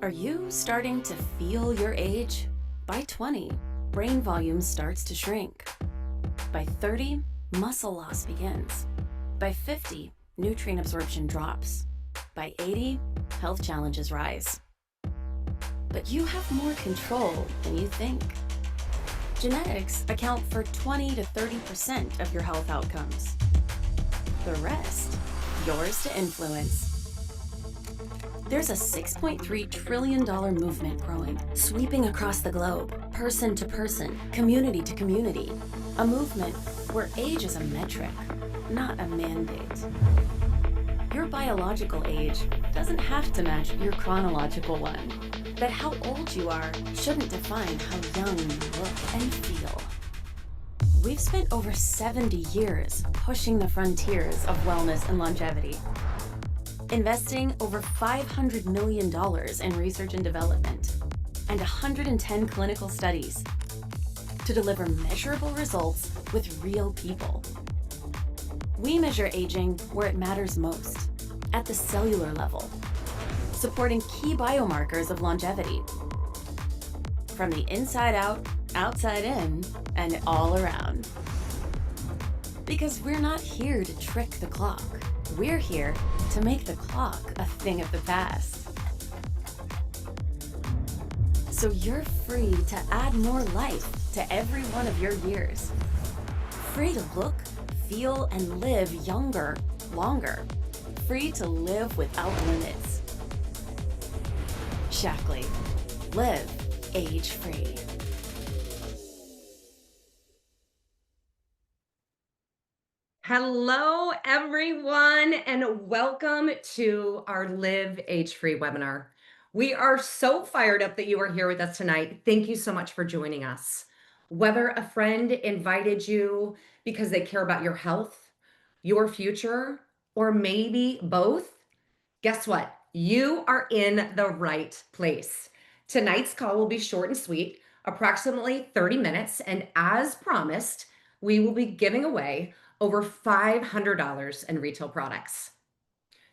Are you starting to feel your age? By 20, brain volume starts to shrink. By 30, muscle loss begins. By 50, nutrient absorption drops. By 80, health challenges rise. But you have more control than you think. Genetics account for 20 to 30% of your health outcomes. The rest, yours to influence. There's a $6.3 trillion movement growing, sweeping across the globe, person to person, community to community. A movement where age is a metric, not a mandate. Your biological age doesn't have to match your chronological one. But how old you are shouldn't define how young you look and feel. We've spent over 70 years pushing the frontiers of wellness and longevity, investing over $500 million in research and development and 110 clinical studies to deliver measurable results with real people. We measure aging where it matters most, at the cellular level, supporting key biomarkers of longevity, from the inside out, outside in, and all around. Because we're not here to trick the clock. We're here to make the clock a thing of the past. So you're free to add more life to every one of your years. Free to look, feel, and live younger, longer. Free to live without limits. Shaklee. Live age-free. Hello, everyone, and welcome to our Live Age Free webinar. We are so fired up that you are here with us tonight. Thank you so much for joining us. Whether a friend invited you because they care about your health, your future, or maybe both, guess what? You are in the right place. Tonight's call will be short and sweet, approximately 30 minutes, and as promised, we will be giving away over $500 in retail products.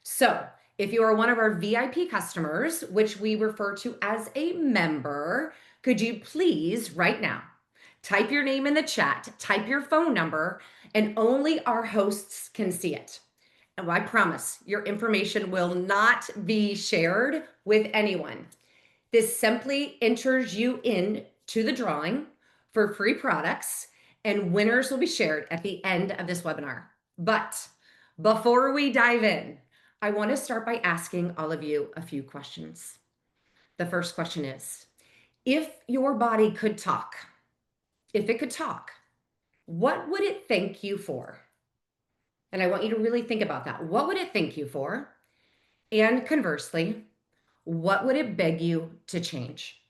So if you are one of our VIP customers, which we refer to as a member, could you please right now type your name in the chat, type your phone number, and only our hosts can see it. And I promise your information will not be shared with anyone. This simply enters you in to the drawing for free products, and winners will be shared at the end of this webinar. But before we dive in, I want to start by asking all of you a few questions. The first question is, if your body could talk, if it could talk, what would it thank you for? And I want you to really think about that. What would it thank you for? And conversely, what would it beg you to change?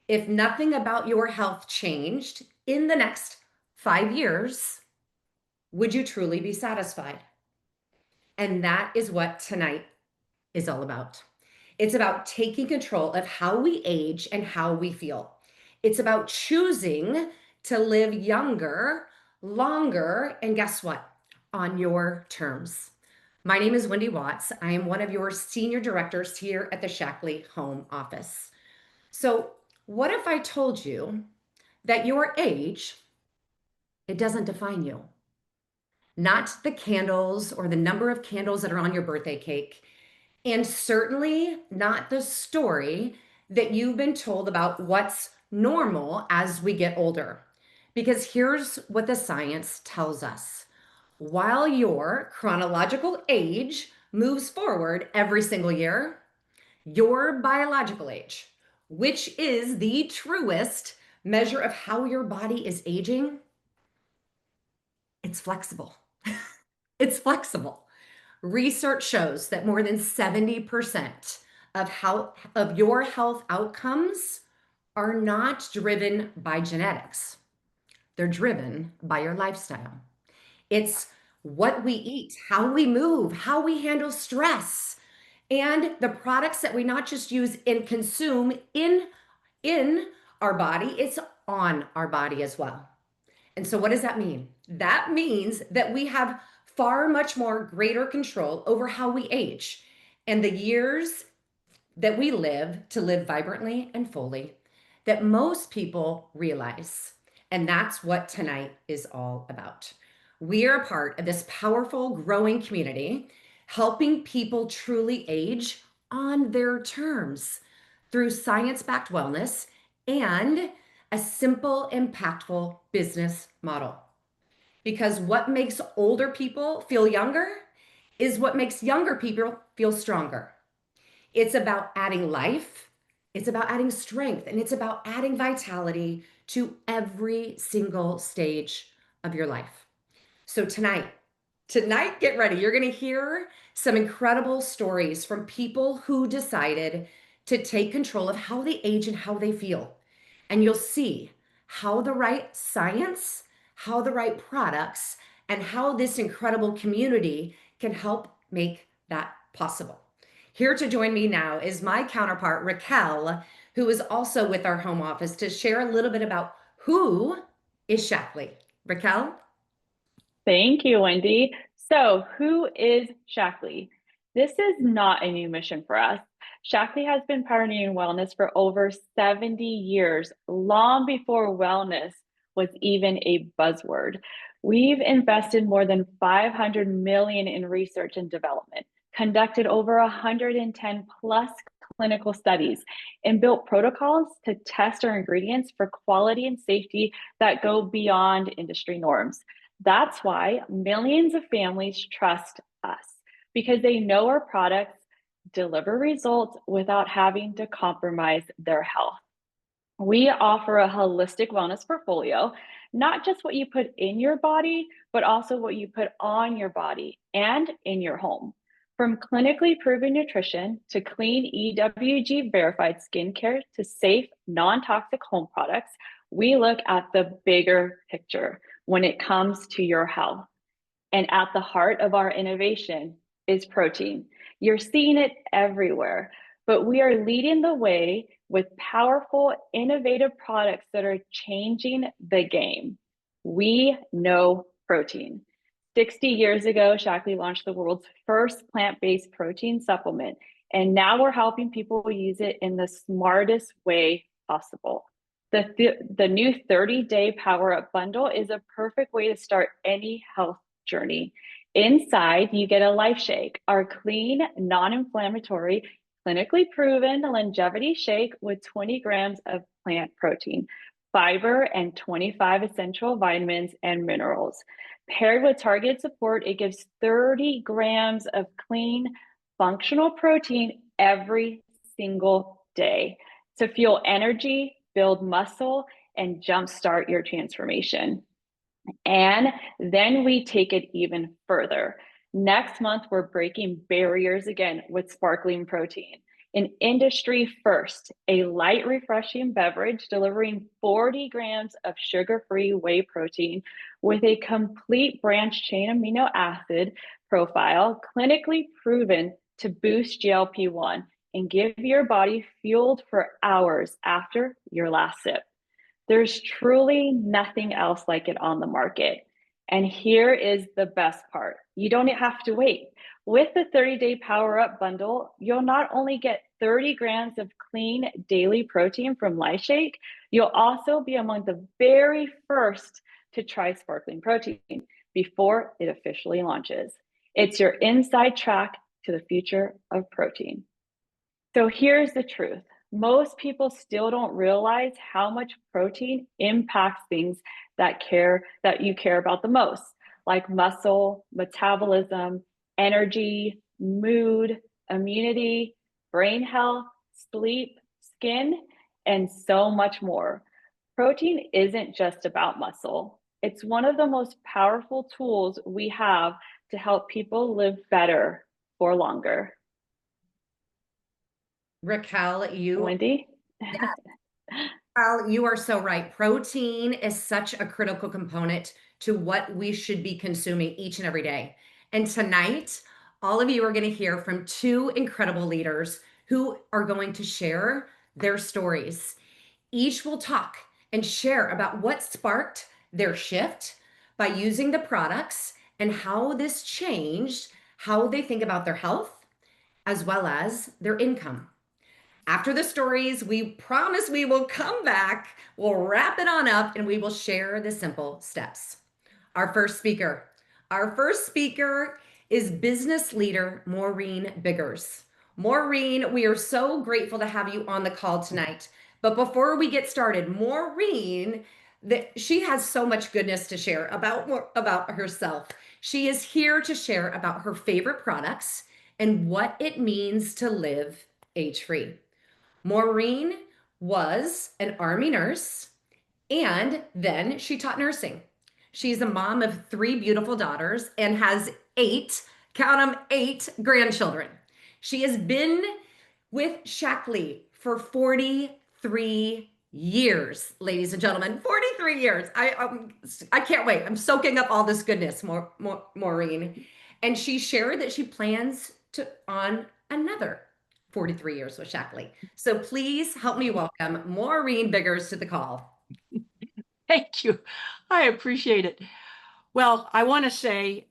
If nothing about your health changed in the next 5 years, would you truly be satisfied? And that is what tonight is all about. It's about taking control of how we age and how we feel. It's about choosing to live younger, longer, and guess what? On your terms. My name is Wendy Watts. I am one of your senior directors here at the Shaklee Home Office. So what if I told you that your age, it doesn't define you? Not the candles or the number of candles that are on your birthday cake, and certainly not the story that you've been told about what's normal as we get older. Because here's what the science tells us. While your chronological age moves forward every single year, your biological age, which is the truest measure of how your body is aging, it's flexible. It's flexible. Research shows that more than 70% of your health outcomes are not driven by genetics. They're driven by your lifestyle. It's what we eat, how we move, how we handle stress, and the products that we not just use and consume in our body, it's on our body as well. And so what does that mean? That means that we have far much more greater control over how we age. And the years that we live to live vibrantly and fully that most people realize. And that's what tonight is all about. We are a part of this powerful, growing community, helping people truly age on their terms through science backed wellness and a simple, impactful business model. Because what makes older people feel younger is what makes younger people feel stronger. It's about adding life, it's about adding strength, and it's about adding vitality to every single stage of your life. So tonight, get ready. You're going to hear some incredible stories from people who decided to take control of how they age and how they feel. And you'll see how the right science, how the right products, and how this incredible community can help make that possible. Here to join me now is my counterpart, Raquel, who is also with our home office to share a little bit about who is Shaklee. Raquel? Thank you, Wendy. So, who is Shaklee? This is not a new mission for us. Shaklee has been pioneering wellness for over 70 years, long before wellness was even a buzzword. We've invested more than 500 million in research and development, conducted over 110 plus clinical studies, and built protocols to test our ingredients for quality and safety that go beyond industry norms. That's why millions of families trust us because they know our products deliver results without having to compromise their health. We offer a holistic wellness portfolio, not just what you put in your body, but also what you put on your body and in your home. From clinically proven nutrition to clean EWG verified skincare to safe, non toxic home products, we look at the bigger picture when it comes to your health. And at the heart of our innovation is protein. You're seeing it everywhere, but we are leading the way with powerful, innovative products that are changing the game. We know protein. 60 years ago, Shaklee launched the world's first plant-based protein supplement, and now we're helping people use it in the smartest way possible. The new 30-day Power Up bundle is a perfect way to start any health journey. Inside, you get a Life Shake, our clean, non-inflammatory, clinically proven longevity shake with 20 grams of plant protein, fiber, and 25 essential vitamins and minerals. Paired with targeted support, it gives 30 grams of clean, functional protein every single day to fuel energy, build muscle, and jumpstart your transformation. And then we take it even further. Next month, we're breaking barriers again with sparkling protein, an industry first, a light, refreshing beverage delivering 40 grams of sugar-free whey protein with a complete branched chain amino acid profile, clinically proven to boost GLP-1 and give your body fueled for hours after your last sip. There's truly nothing else like it on the market. And here is the best part. You don't have to wait. With the 30-day Power Up bundle, you'll not only get 30 grams of clean daily protein from LifeShake, you'll also be among the very first to try sparkling protein before it officially launches. It's your inside track to the future of protein. So here's the truth. Most people still don't realize how much protein impacts things that you care about the most, like muscle, metabolism, energy, mood, immunity, brain health, sleep, skin, and so much more. Protein isn't just about muscle. It's one of the most powerful tools we have to help people live better for longer. Raquel, Wendy? Raquel, you are so right. Protein is such a critical component to what we should be consuming each and every day. And tonight, all of you are going to hear from two incredible leaders who are going to share their stories. Each will talk and share about what sparked their shift by using the products and how this changed how they think about their health as well as their income. After the stories, we promise we will come back, we'll wrap it on up, and we will share the simple steps. Our first speaker. Our first speaker is business leader Maureen Biggers. Maureen, we are so grateful to have you on the call tonight. But before we get started, Maureen, she has so much goodness to share about herself. She is here to share about her favorite products and what it means to live age-free. Maureen was an Army nurse and then she taught nursing. She's a mom of 3 beautiful daughters and has 8, count them, 8 grandchildren. She has been with Shaklee for 43 years, ladies and gentlemen. 43 years. I can't wait. I'm soaking up all this goodness, Maureen. And she shared that she plans to on another 43 years with Shaklee. So please help me welcome Maureen Biggers to the call. Thank you. I appreciate it. Well, I want to say,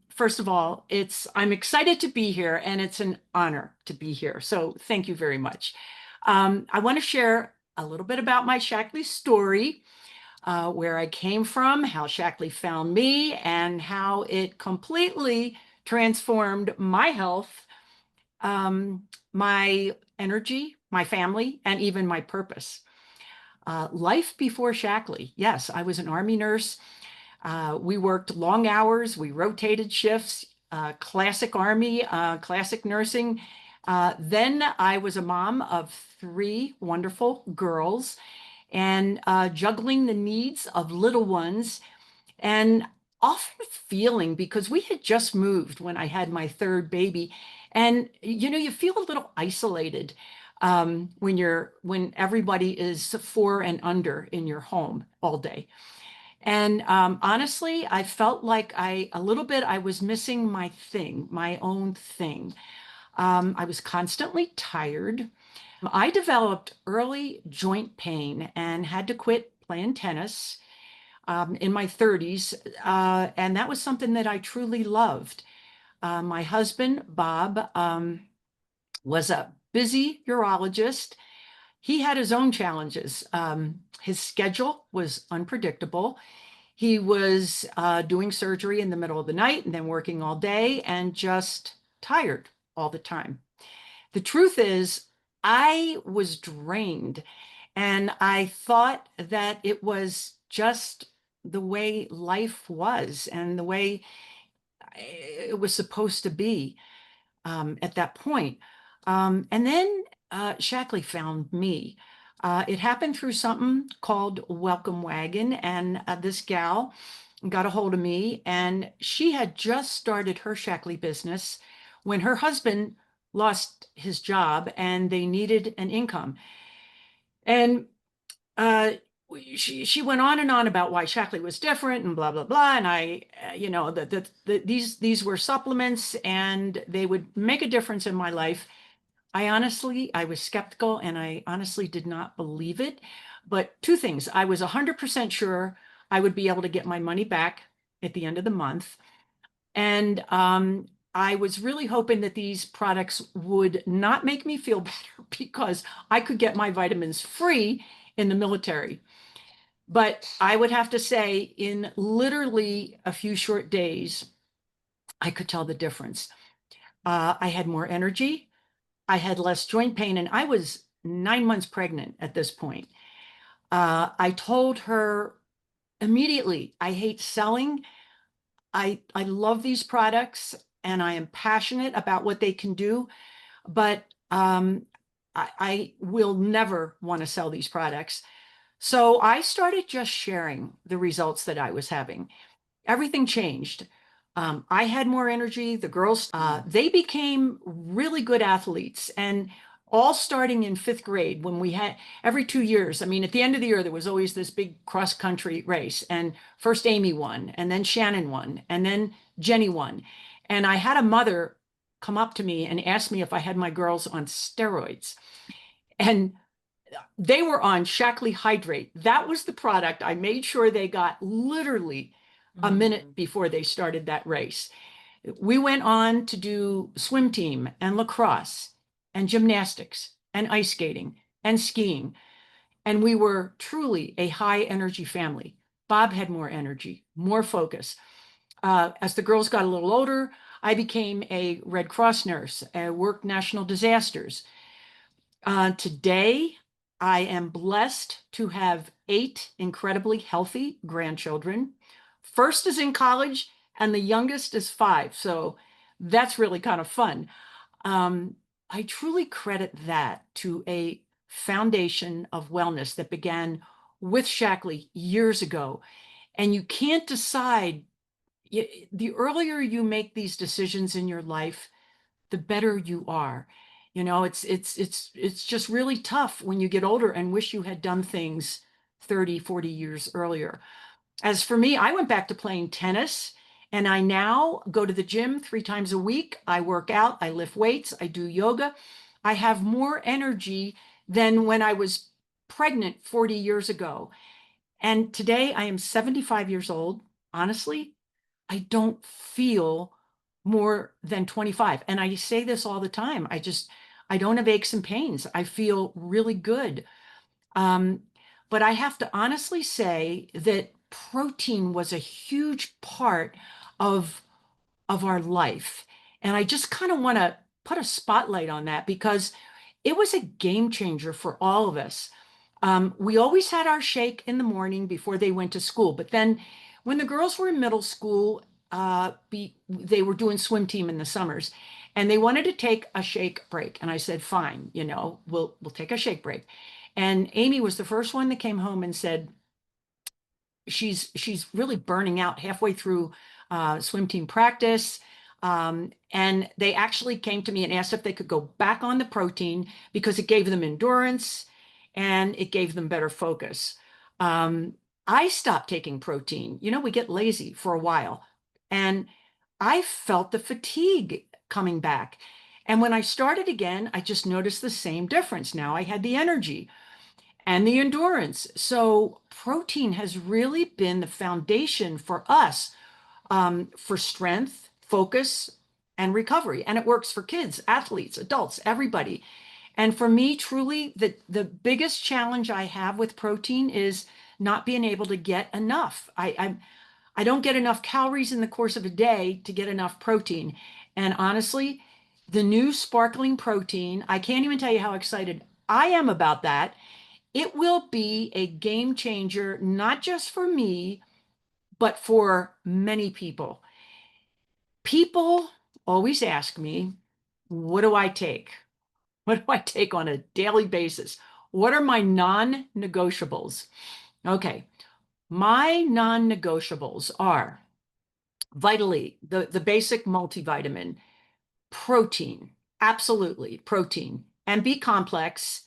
first of all, I'm excited to be here and it's an honor to be here. So thank you very much. I want to share a little bit about my Shaklee story, where I came from, how Shaklee found me, and how it completely transformed my health, my energy, my family, and even my purpose. Life before Shaklee. Yes, I was an Army nurse. We worked long hours. We rotated shifts, classic Army, classic nursing. Then I was a mom of 3 wonderful girls and juggling the needs of little ones and often feeling, because we had just moved when I had my 3rd baby. And, you feel a little isolated when everybody is 4 and under in your home all day. And honestly, I felt like I was missing my own thing. I was constantly tired. I developed early joint pain and had to quit playing tennis in my 30s. And that was something that I truly loved. My husband, Bob, was a busy urologist. He had his own challenges. His schedule was unpredictable. He was doing surgery in the middle of the night and then working all day and just tired all the time. The truth is, I was drained and I thought that it was just the way life was and the way it was supposed to be at that point. And then Shaklee found me. It happened through something called Welcome Wagon, and this gal got a hold of me, and she had just started her Shaklee business when her husband lost his job and they needed an income. And she went on and on about why Shaklee was different and blah, blah, blah. And I, these were supplements and they would make a difference in my life. I was skeptical and I honestly did not believe it. But 2 things: I was 100% sure I would be able to get my money back at the end of the month. And I was really hoping that these products would not make me feel better because I could get my vitamins free in the military. But I would have to say, in literally a few short days, I could tell the difference. I had more energy. I had less joint pain, and I was 9 months pregnant at this point. I told her immediately, I hate selling. I love these products and I am passionate about what they can do, but I will never want to sell these products. So I started just sharing the results that I was having. Everything changed. I had more energy. The girls, they became really good athletes, and all starting in 5th grade when we had every 2 years. I mean, at the end of the year, there was always this big cross country race, and first Amy won, and then Shannon won, and then Jenny won. And I had a mother come up to me and ask me if I had my girls on steroids. And they were on Shaklee Hydrate. That was the product I made sure they got literally a minute before they started that race. We went on to do swim team and lacrosse and gymnastics and ice skating and skiing. And we were truly a high energy family. Bob had more energy, more focus. As the girls got a little older, I became a Red Cross nurse. I worked national disasters. Today, I am blessed to have 8 incredibly healthy grandchildren. First is in college, and the youngest is 5. So that's really kind of fun. I truly credit that to a foundation of wellness that began with Shaklee years ago. And you can't decide, the earlier you make these decisions in your life, the better you are. You know, it's just really tough when you get older and wish you had done things 30, 40 years earlier. As for me, I went back to playing tennis, and I now go to the gym 3 times a week. I work out, I lift weights, I do yoga. I have more energy than when I was pregnant 40 years ago. And today I am 75 years old. Honestly, I don't feel more than 25. And I say this all the time. I don't have aches and pains. I feel really good. Um, but I have to honestly say that protein was a huge part of our life. And I just kind of want to put a spotlight on that because it was a game changer for all of us. We always had our shake in the morning before they went to school. But then when the girls were in middle school, they were doing swim team in the summers and they wanted to take a shake break. And I said, fine, we'll take a shake break. And Amy was the first one that came home and said, she's really burning out halfway through swim team practice. And they actually came to me and asked if they could go back on the protein because it gave them endurance and it gave them better focus. I stopped taking protein. We get lazy for a while. And I felt the fatigue coming back. And when I started again, I just noticed the same difference. Now I had the energy and the endurance. So protein has really been the foundation for us for strength, focus, and recovery. And it works for kids, athletes, adults, everybody. And for me, truly, the biggest challenge I have with protein is not being able to get enough. I don't get enough calories in the course of a day to get enough protein. And honestly, the new sparkling protein, I can't even tell you how excited I am about that. It will be a game changer, not just for me, but for many people. People always ask me, what do I take? What do I take on a daily basis? What are my non-negotiables? Okay, my non-negotiables are Vitally, the basic multivitamin, protein, absolutely protein, and B complex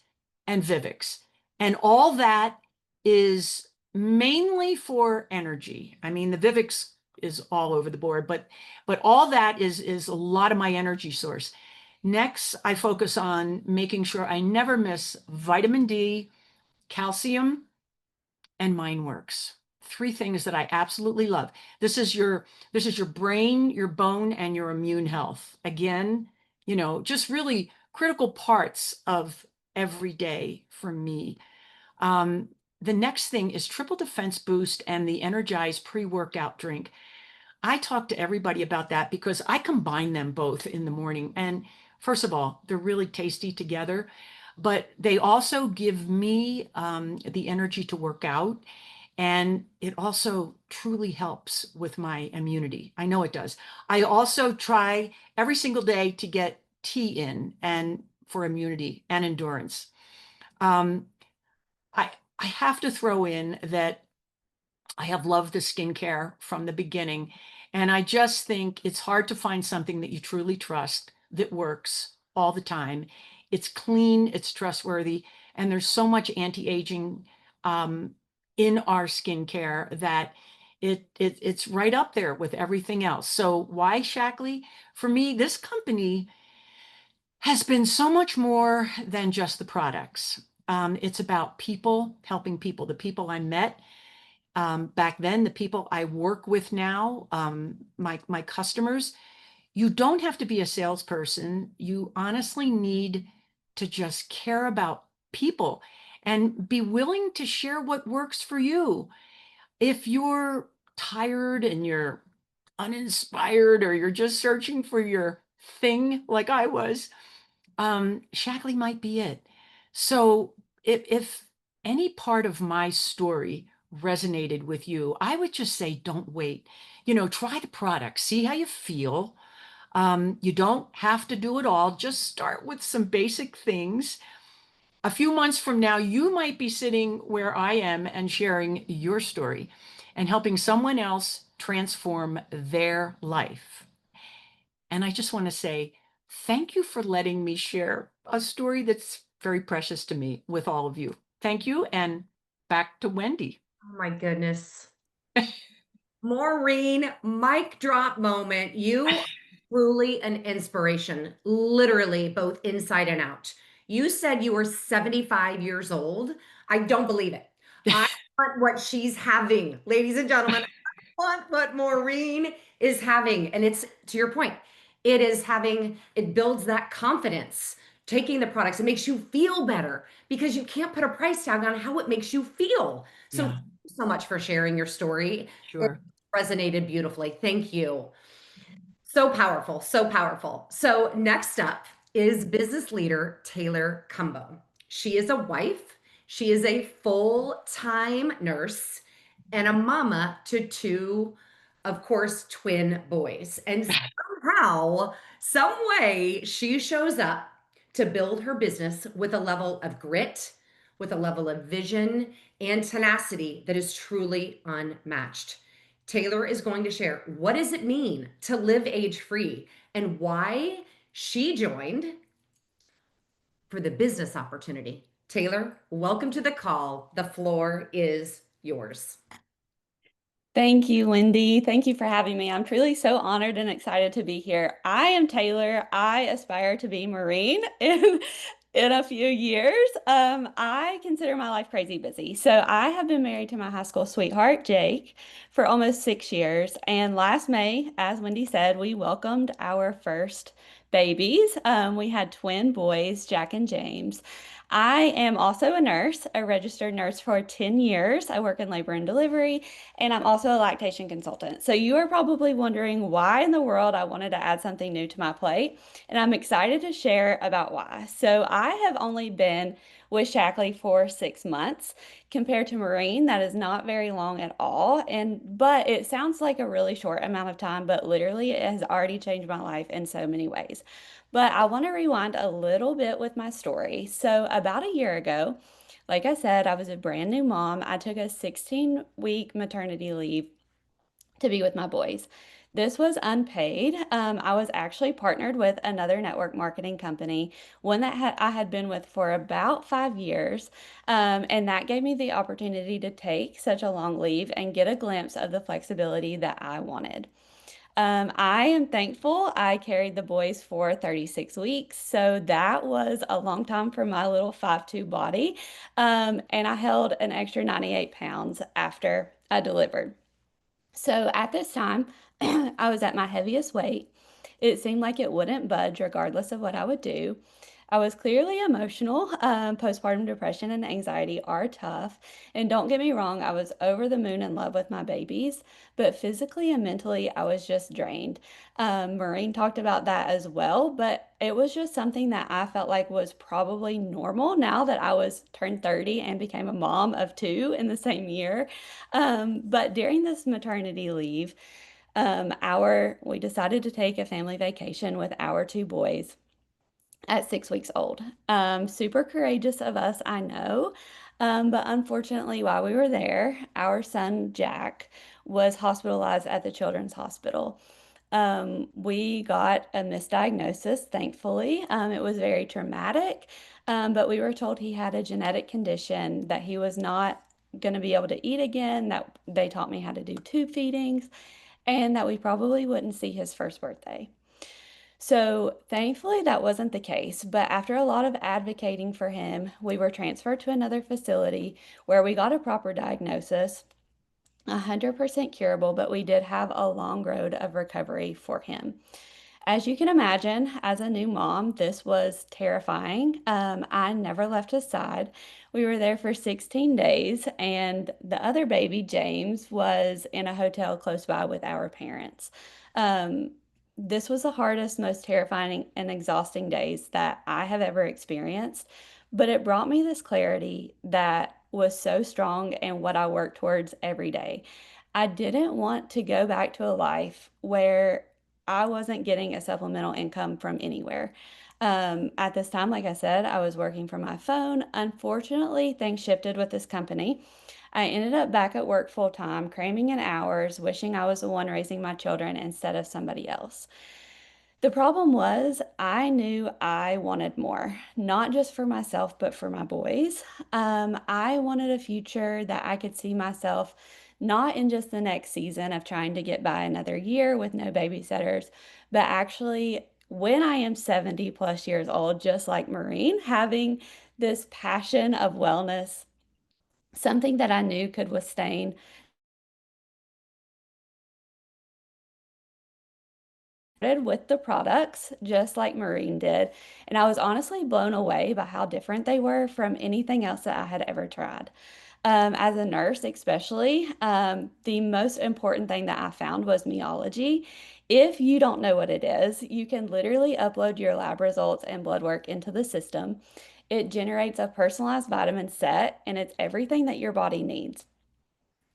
and Vivix. And all that is mainly for energy. I mean, the Vivix is all over the board, but all that is a lot of my energy source. Next, I focus on making sure I never miss vitamin D, calcium, and MindWorks. 3 things that I absolutely love. This is your brain, your bone, and your immune health. Again, just really critical parts of every day for me. The next thing is Triple Defense Boost and the Energize pre-workout drink. I talk to everybody about that because I combine them both in the morning. And first of all, they're really tasty together, but they also give me the energy to work out. And it also truly helps with my immunity. I know it does. I also try every single day to get tea in and for immunity and endurance. Um, I have to throw in that I have loved the skincare from the beginning. And I just think it's hard to find something that you truly trust that works all the time. It's clean, it's trustworthy, and there's so much anti-aging in our skincare that it's right up there with everything else. So why Shaklee? For me, this company has been so much more than just the products. It's about people, helping people, the people I met back then, the people I work with now, my customers. You don't have to be a salesperson. You honestly need to just care about people and be willing to share what works for you. If you're tired and you're uninspired or you're just searching for your thing like I was, Shackley might be it. So if any part of my story resonated with you, I would just say don't wait. Try the product, see how you feel. You don't have to do it all. Just start with some basic things. A few months from now, you might be sitting where I am and sharing your story and helping someone else transform their life. And I just want to say thank you for letting me share a story that's very precious to me with all of you. Thank you. And back to Wendy. Oh my goodness. Maureen, mic drop moment. You are truly an inspiration, literally both inside and out. You said you were 75 years old. I don't believe it. I want what she's having, ladies and gentlemen. I want what Maureen is having. And it's to your point, it builds that confidence. Taking the products, it makes you feel better because you can't put a price tag on how it makes you feel. So, Yeah, thank you so much for sharing your story. sure. Resonated beautifully. Thank you. So powerful, so powerful. So next up is business leader Taylor Cumbo. She is a wife. She is a full-time nurse and a mama to two, of course, twin boys. And somehow, some way, she shows up to build her business with a level of grit, with a level of vision and tenacity that is truly unmatched. Taylor is going to share what does it mean to live age free and why she joined for the business opportunity. Taylor, welcome to the call. The floor is yours. Thank you, Lindy. Thank you for having me. I'm truly so honored and excited to be here. I am Taylor. I aspire to be Maureen in a few years. I consider my life crazy busy. So I have been married to my high school sweetheart, Jake, for almost 6 years. And last May, as Wendy said, we welcomed our first babies. We had twin boys, Jack and James. I am also a nurse, a registered nurse for 10 years. I work in labor and delivery, and I'm also a lactation consultant. So you are probably wondering why in the world I wanted to add something new to my plate, and I'm excited to share about why. So I have only been with Shackley for 6 months. Compared to Maureen, that is not very long at all. But it sounds like a really short amount of time, but literally it has already changed my life in so many ways. But I want to rewind a little bit with my story. So about a year ago, like I said, I was a brand new mom. I took a 16-week maternity leave to be with my boys. This was unpaid. I was actually partnered with another network marketing company, one that I had been with for about 5 years. And that gave me the opportunity to take such a long leave and get a glimpse of the flexibility that I wanted. I am thankful I carried the boys for 36 weeks. So that was a long time for my little 5'2" body. And I held an extra 98 pounds after I delivered. So at this time, I was at my heaviest weight. It seemed like it wouldn't budge regardless of what I would do. I was clearly emotional. Postpartum depression and anxiety are tough. And don't get me wrong, I was over the moon in love with my babies, but physically and mentally, I was just drained. Maureen talked about that as well, but it was just something that I felt like was probably normal now that I was turned 30 and became a mom of two in the same year. But during this maternity leave, we decided to take a family vacation with our two boys at 6 weeks old. Super courageous of us, I know. But unfortunately, while we were there, our son Jack was hospitalized at the Children's Hospital. We got a misdiagnosis, thankfully. It was very traumatic, but we were told he had a genetic condition, that he was not going to be able to eat again, that they taught me how to do tube feedings, and that we probably wouldn't see his first birthday. So thankfully that wasn't the case, but after a lot of advocating for him, we were transferred to another facility where we got a proper diagnosis, 100% curable, but we did have a long road of recovery for him. As you can imagine, as a new mom, this was terrifying. I never left his side. We were there for 16 days, and the other baby, James, was in a hotel close by with our parents. Um, this was the hardest, most terrifying, and exhausting days that I have ever experienced, but it brought me this clarity that was so strong and what I work towards every day. I didn't want to go back to a life where I wasn't getting a supplemental income from anywhere. At this time, like I said, I was working from my phone. Unfortunately, things shifted with this company. I ended up back at work full time, cramming in hours, wishing I was the one raising my children instead of somebody else. The problem was, I knew I wanted more, not just for myself, but for my boys. I wanted a future that I could see myself not in just the next season of trying to get by another year with no babysitters, but actually when I am 70 plus years old, just like Maureen, having this passion of wellness, something that I knew could withstand with the products just like Maureen did. And I was honestly blown away by how different they were from anything else that I had ever tried. As a nurse, especially, the most important thing that I found was Meology. If you don't know what it is, you can literally upload your lab results and blood work into the system. It generates a personalized vitamin set, and it's everything that your body needs.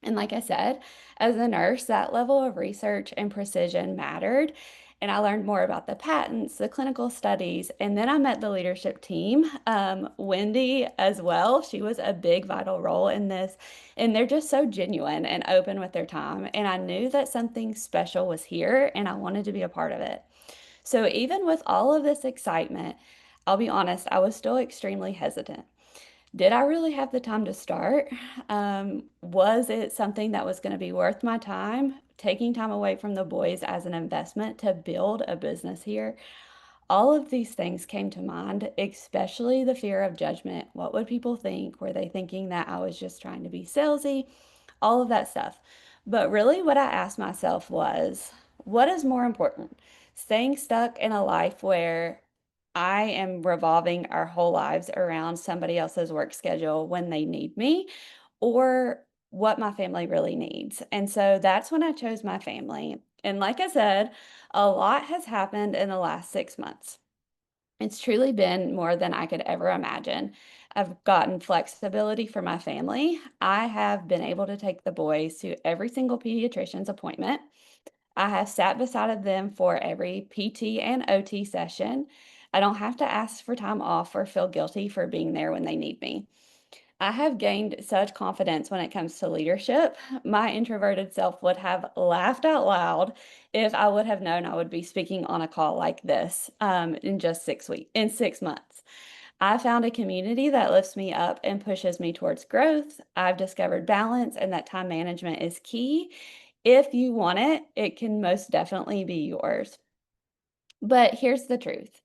And like I said, as a nurse, that level of research and precision mattered. And I learned more about the patents, the clinical studies, and then I met the leadership team. Wendy as well. She was a big vital role in this. And they're just so genuine and open with their time. And I knew that something special was here and I wanted to be a part of it. So even with all of this excitement, I'll be honest, I was still extremely hesitant. Did I really have the time to start? Was it something that was going to be worth my time? Taking time away from the boys as an investment to build a business here? All of these things came to mind, especially the fear of judgment. What would people think? Were they thinking that I was just trying to be salesy? All of that stuff. But really, what I asked myself was, what is more important? Staying stuck in a life where I am revolving our whole lives around somebody else's work schedule when they need me, or what my family really needs. And so that's when I chose my family. And like I said, a lot has happened in the last 6 months. It's truly been more than I could ever imagine. I've gotten flexibility for my family. I have been able to take the boys to every single pediatrician's appointment. I have sat beside them for every PT and OT session. I don't have to ask for time off or feel guilty for being there when they need me. I have gained such confidence when it comes to leadership. My introverted self would have laughed out loud if I would have known I would be speaking on a call like this in just 6 weeks, in 6 months. I found a community that lifts me up and pushes me towards growth. I've discovered balance and that time management is key. If you want it, it can most definitely be yours. But here's the truth.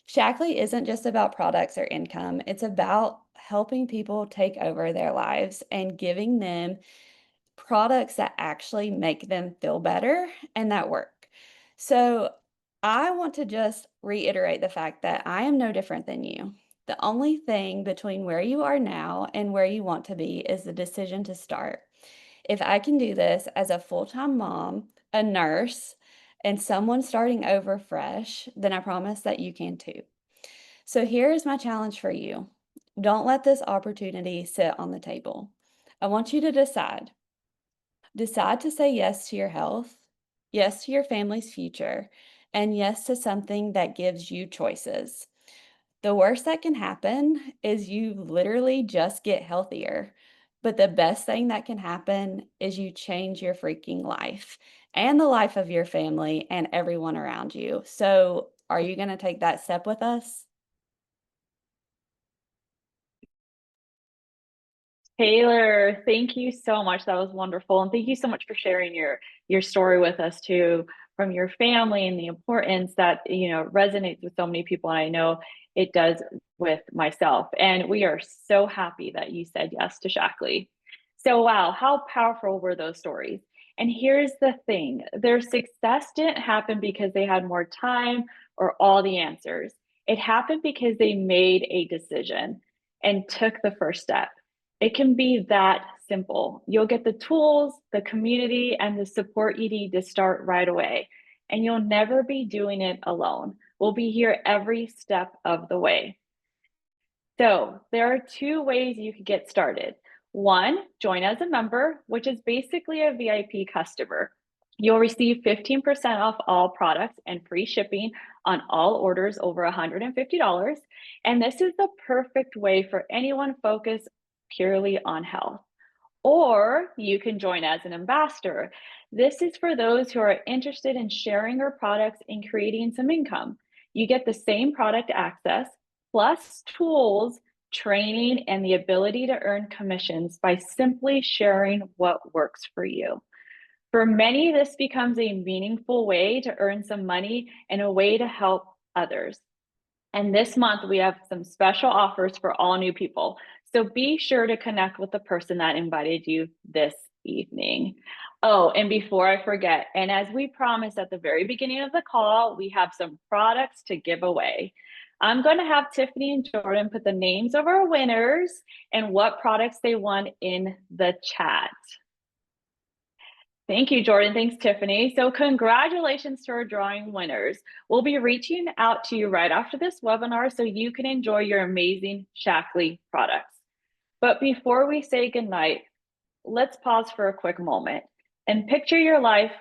Shackley isn't just about products or income. It's about helping people take over their lives and giving them products that actually make them feel better and that work. So I want to just reiterate the fact that I am no different than you. The only thing between where you are now and where you want to be is the decision to start. If I can do this as a full-time mom, a nurse, and someone starting over fresh, then I promise that you can too. So here is my challenge for you. Don't let this opportunity sit on the table. I want you to decide. Decide to say yes to your health, yes to your family's future, and yes to something that gives you choices. The worst that can happen is you literally just get healthier. But the best thing that can happen is you change your freaking life and the life of your family and everyone around you. So, are you going to take that step with us? Taylor, thank you so much. That was wonderful. And thank you so much for sharing your story with us too, from your family and the importance that, resonates with so many people. And I know it does with myself. And we are so happy that you said yes to Shackley. So wow, how powerful were those stories? And here's the thing, their success didn't happen because they had more time or all the answers. It happened because they made a decision and took the first step. It can be that simple. You'll get the tools, the community, and the support you need to start right away. And you'll never be doing it alone. We'll be here every step of the way. So there are 2 ways you could get started. 1, join as a member, which is basically a VIP customer. You'll receive 15% off all products and free shipping on all orders over $150. And this is the perfect way for anyone focused purely on health. Or you can join as an ambassador. This is for those who are interested in sharing your products and creating some income. You get the same product access, plus tools, training, and the ability to earn commissions by simply sharing what works for you. For many, this becomes a meaningful way to earn some money and a way to help others. And this month, we have some special offers for all new people. So be sure to connect with the person that invited you this evening. Oh, and before I forget, and as we promised at the very beginning of the call, we have some products to give away. I'm going to have Tiffany and Jordan put the names of our winners and what products they won in the chat. Thank you, Jordan. Thanks, Tiffany. So congratulations to our drawing winners. We'll be reaching out to you right after this webinar so you can enjoy your amazing Shaklee products. But before we say goodnight, let's pause for a quick moment and picture your life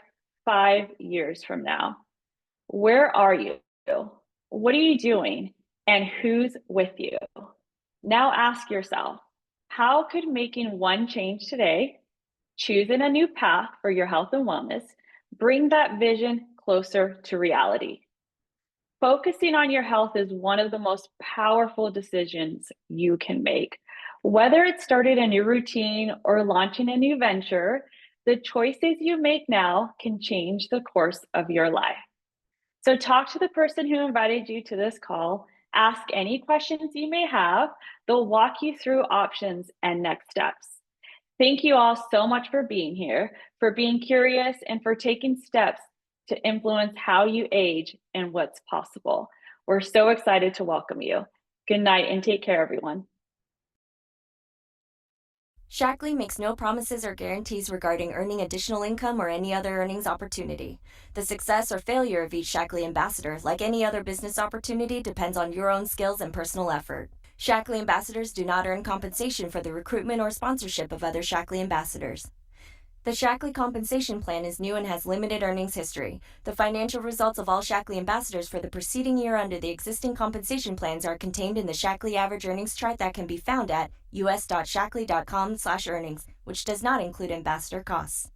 5 years from now. Where are you? What are you doing? And who's with you? Now ask yourself, how could making one change today, choosing a new path for your health and wellness, bring that vision closer to reality? Focusing on your health is one of the most powerful decisions you can make. Whether it's starting a new routine or launching a new venture, the choices you make now can change the course of your life. So talk to the person who invited you to this call, ask any questions you may have. They'll walk you through options and next steps. Thank you all so much for being here, for being curious, and for taking steps to influence how you age and what's possible. We're so excited to welcome you. Good night and take care, everyone. Shaklee makes no promises or guarantees regarding earning additional income or any other earnings opportunity. The success or failure of each Shaklee ambassador, like any other business opportunity, depends on your own skills and personal effort. Shaklee ambassadors do not earn compensation for the recruitment or sponsorship of other Shaklee ambassadors. The Shaklee compensation plan is new and has limited earnings history. The financial results of all Shaklee ambassadors for the preceding year under the existing compensation plans are contained in the Shaklee average earnings chart that can be found at us.shaklee.com/earnings, which does not include ambassador costs.